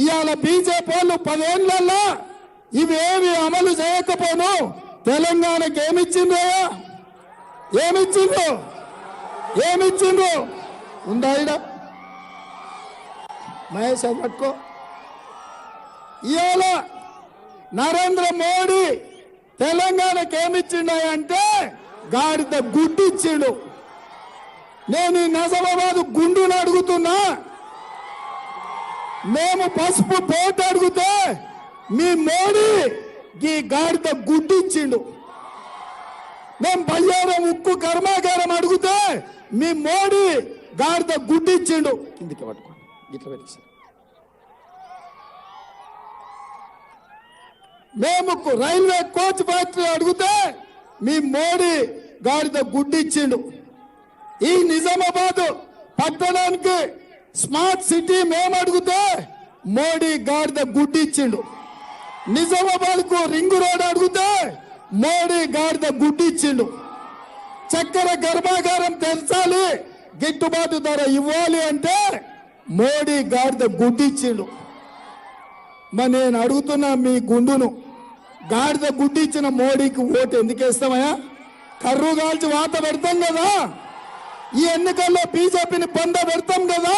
ఇవాళ బీజేపీ వాళ్ళు 10 ఏళ్లలో ఇవేమి అమలు చేయకపోను తెలంగాణకి ఏమిచ్చిండ్రయ్యా? ఏమిచ్చిండ్రు ఉందా ఈడ మహేష్ అది పట్టుకో. ఇవాళ నరేంద్ర మోడీ తెలంగాణకి ఏమిచ్చిండే గాడిద గుడ్డు ఇచ్చిండు. నేను ఈ నిజామాబాద్ గుండును అడుగుతున్నా, మేము పసుపు పోటు అడిగితే మీ మోడీ ఈ గాడిద గుడ్డు ఇచ్చిండు. మేము బయ్యారం ఉక్కు కర్మాగారం అడిగితే మీ మోడీ గాడిద గుడ్డు ఇచ్చిండు. కిందికి పట్టుకో, ఇట్లా పెట్టేసి. మేము రైల్వే కోచ్ ఫ్యాక్టరీ అడిగితే మీ మోడీ గాడిద గుడ్డు ఇచ్చిండు. ఈ నిజామాబాద్ పట్టణానికి స్మార్ట్ సిటీ మేము అడిగితే మోడీ గాడిద గుడ్డు ఇచ్చిండు. నిజామాబాద్ కు రింగ్ రోడ్ అడిగితే మోడీ గాడిద గుడ్డు ఇచ్చిండు. చక్కెర కర్మాగారం తెరచాలి, గిట్టుబాటు ధర ఇవ్వాలి అంటే మోడీ గాడిద గుడ్డు ఇచ్చిండు. మరి నేను అడుగుతున్నా మీ గుండును, గాడిద గుడ్డు ఇచ్చిన మోడీకి ఓటు ఎందుకు వేస్తామయ్యా? కర్రు కాల్చి వాత పెడతాం కదా, ఈ ఎన్నికల్లో బీజేపీని బంద పెడతాం కదా.